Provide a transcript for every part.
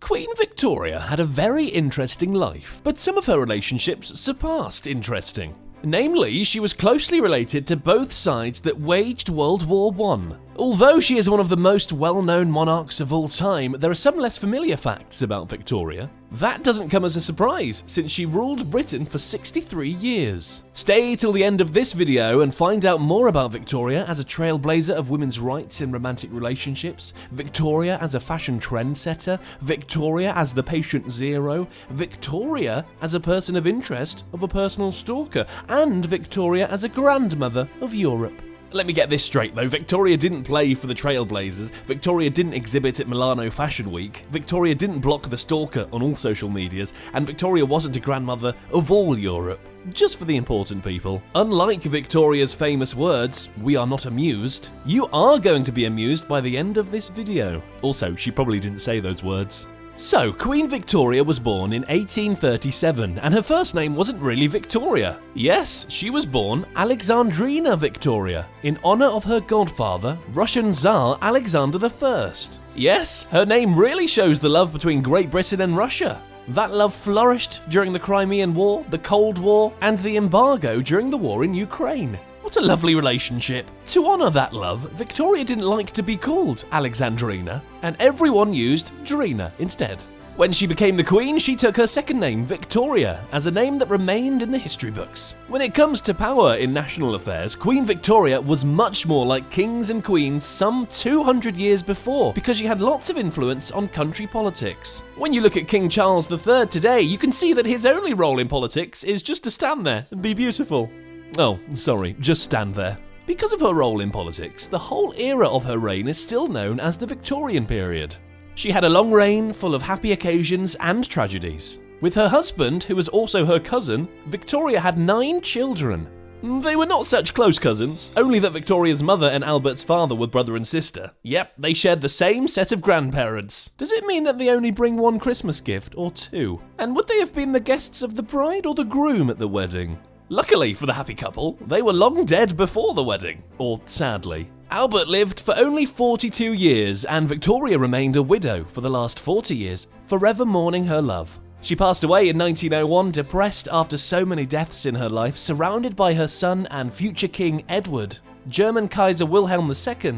Queen Victoria had a very interesting life, but some of her relationships surpassed interesting. Namely, she was closely related to both sides that waged World War I. Although she is one of the most well-known monarchs of all time, there are some less familiar facts about Victoria. That doesn't come as a surprise, since she ruled Britain for 63 years. Stay till the end of this video and find out more about Victoria as a trailblazer of women's rights in romantic relationships, Victoria as a fashion trendsetter, Victoria as the patient zero, Victoria as a person of interest of a personal stalker, and Victoria as a grandmother of Europe. Let me get this straight though, Victoria didn't play for the Trailblazers, Victoria didn't exhibit at Milano Fashion Week, Victoria didn't block the stalker on all social medias, and Victoria wasn't a grandmother of all Europe. Just for the important people. Unlike Victoria's famous words, "We are not amused," you are going to be amused by the end of this video. Also, she probably didn't say those words. So, Queen Victoria was born in 1837, and her first name wasn't really Victoria. Yes, she was born Alexandrina Victoria, in honor of her godfather, Russian Tsar Alexander I. Yes, her name really shows the love between Great Britain and Russia. That love flourished during the Crimean War, the Cold War, and the embargo during the war in Ukraine. What a lovely relationship. To honor that love, Victoria didn't like to be called Alexandrina, and everyone used Drina instead. When she became the queen, she took her second name, Victoria, as a name that remained in the history books. When it comes to power in national affairs, Queen Victoria was much more like kings and queens some 200 years before, because she had lots of influence on country politics. When you look at King Charles III today, you can see that his only role in politics is just to stand there and be beautiful. Oh, sorry, just stand there. Because of her role in politics, the whole era of her reign is still known as the Victorian period. She had a long reign full of happy occasions and tragedies. With her husband, who was also her cousin, Victoria had 9 children. They were not such close cousins, only that Victoria's mother and Albert's father were brother and sister. Yep, they shared the same set of grandparents. Does it mean that they only bring one Christmas gift or 2? And would they have been the guests of the bride or the groom at the wedding? Luckily for the happy couple, they were long dead before the wedding. Or sadly. Albert lived for only 42 years, and Victoria remained a widow for the last 40 years, forever mourning her love. She passed away in 1901, depressed after so many deaths in her life, surrounded by her son and future King Edward, German Kaiser Wilhelm II,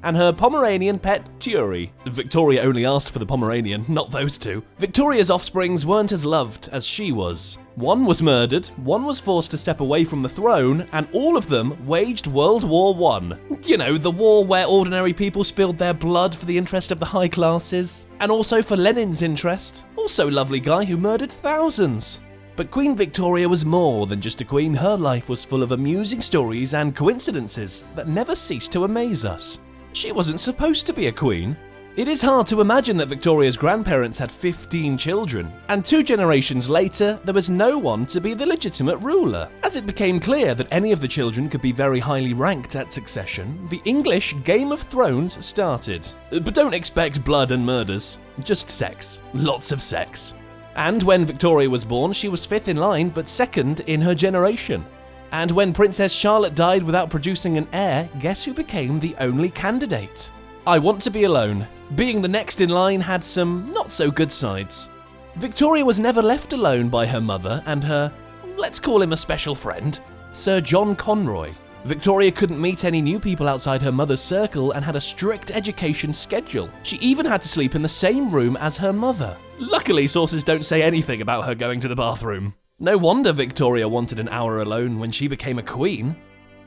and her Pomeranian pet, Turi. Victoria only asked for the Pomeranian, not those two. Victoria's offsprings weren't as loved as she was. One was murdered, one was forced to step away from the throne, and all of them waged World War I. You know, the war where ordinary people spilled their blood for the interest of the high classes, and also for Lenin's interest. Also lovely guy who murdered thousands. But Queen Victoria was more than just a queen. Her life was full of amusing stories and coincidences that never ceased to amaze us. She wasn't supposed to be a queen. It is hard to imagine that Victoria's grandparents had 15 children, and 2 generations later, there was no one to be the legitimate ruler. As it became clear that any of the children could be very highly ranked at succession, the English Game of Thrones started. But don't expect blood and murders, just sex. Lots of sex. And when Victoria was born, she was 5th in line, but 2nd in her generation. And when Princess Charlotte died without producing an heir, guess who became the only candidate? I Want to Be Alone. Being the next in line had some not so good sides. Victoria was never left alone by her mother and her, let's call him a special friend, Sir John Conroy. Victoria couldn't meet any new people outside her mother's circle and had a strict education schedule. She even had to sleep in the same room as her mother. Luckily, sources don't say anything about her going to the bathroom. No wonder Victoria wanted an hour alone when she became a queen.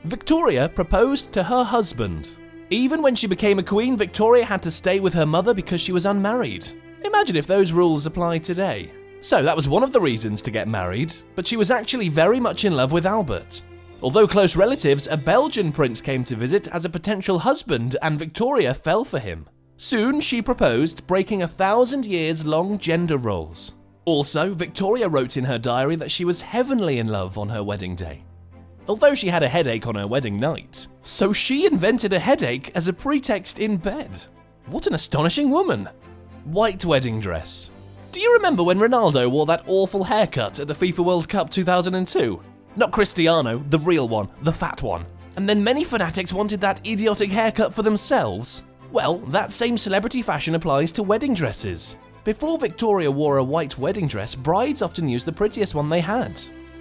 Victoria proposed to her husband. Even when she became a queen, Victoria had to stay with her mother because she was unmarried. Imagine if those rules applied today. So that was one of the reasons to get married, but she was actually very much in love with Albert. Although close relatives, a Belgian prince came to visit as a potential husband, and Victoria fell for him. Soon she proposed, breaking 1,000 years long gender roles. Also, Victoria wrote in her diary that she was heavenly in love on her wedding day, although she had a headache on her wedding night. So she invented a headache as a pretext in bed. What an astonishing woman. White wedding dress. Do you remember when Ronaldo wore that awful haircut at the FIFA World Cup 2002? Not Cristiano, the real one, the fat one. And then many fanatics wanted that idiotic haircut for themselves. Well, that same celebrity fashion applies to wedding dresses. Before Victoria wore a white wedding dress, brides often used the prettiest one they had.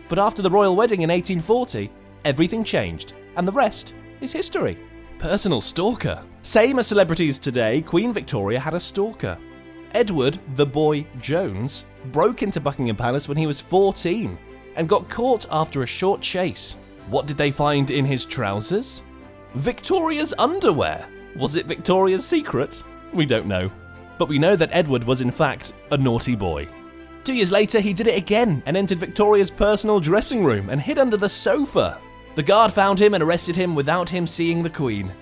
But after the royal wedding in 1840, everything changed, and the rest is history. Personal stalker. Same as celebrities today, Queen Victoria had a stalker. Edward, the boy Jones, broke into Buckingham Palace when he was 14 and got caught after a short chase. What did they find in his trousers? Victoria's underwear. Was it Victoria's secret? We don't know. But we know that Edward was in fact a naughty boy. 2 years later, he did it again and entered Victoria's personal dressing room and hid under the sofa. The guard found him and arrested him without him seeing the Queen.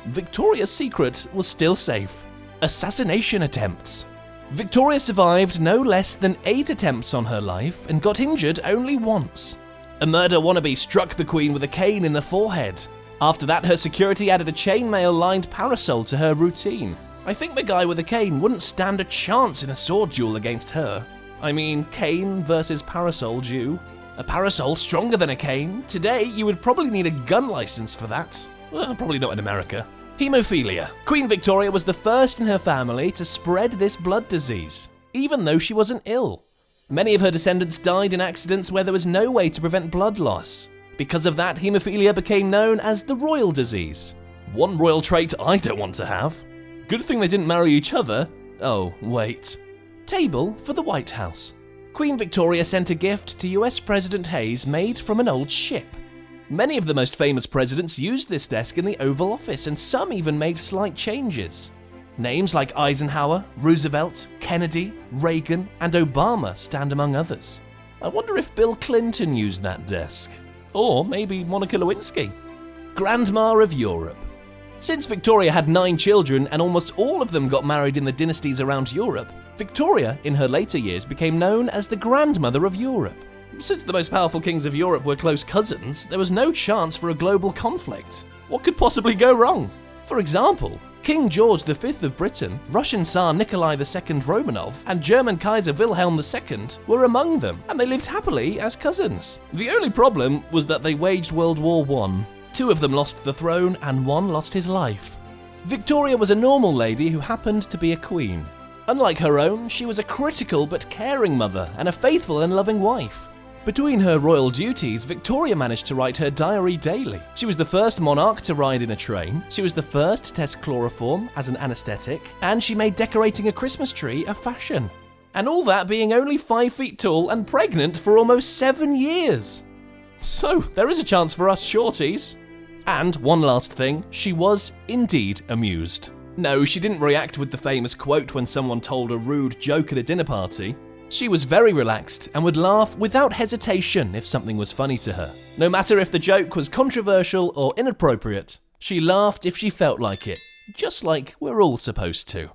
Victoria's secret was still safe. Assassination attempts. Victoria survived no less than 8 attempts on her life and got injured only once. A murder wannabe struck the Queen with a cane in the forehead. After that, her security added a chainmail-lined parasol to her routine. I think the guy with the cane wouldn't stand a chance in a sword duel against her. I mean, cane versus parasol duel. A parasol stronger than a cane? Today, you would probably need a gun license for that. Well, probably not in America. Haemophilia. Queen Victoria was the first in her family to spread this blood disease, even though she wasn't ill. Many of her descendants died in accidents where there was no way to prevent blood loss. Because of that, haemophilia became known as the royal disease. One royal trait I don't want to have. Good thing they didn't marry each other. Oh, wait. Table for the White House. Queen Victoria sent a gift to US President Hayes made from an old ship. Many of the most famous presidents used this desk in the Oval Office, and some even made slight changes. Names like Eisenhower, Roosevelt, Kennedy, Reagan, and Obama stand among others. I wonder if Bill Clinton used that desk. Or maybe Monica Lewinsky. Grandma of Europe. Since Victoria had 9 children and almost all of them got married in the dynasties around Europe, Victoria, in her later years, became known as the Grandmother of Europe. Since the most powerful kings of Europe were close cousins, there was no chance for a global conflict. What could possibly go wrong? For example, King George V of Britain, Russian Tsar Nikolai II Romanov, and German Kaiser Wilhelm II were among them, and they lived happily as cousins. The only problem was that they waged World War I. 2 of them lost the throne, and 1 lost his life. Victoria was a normal lady who happened to be a queen. Unlike her own, she was a critical but caring mother and a faithful and loving wife. Between her royal duties, Victoria managed to write her diary daily. She was the first monarch to ride in a train, she was the first to test chloroform as an anesthetic, and she made decorating a Christmas tree a fashion. And all that being only 5 feet tall and pregnant for almost 7 years. So, there is a chance for us shorties. And one last thing, she was indeed amused. No, she didn't react with the famous quote when someone told a rude joke at a dinner party. She was very relaxed and would laugh without hesitation if something was funny to her. No matter if the joke was controversial or inappropriate, she laughed if she felt like it, just like we're all supposed to.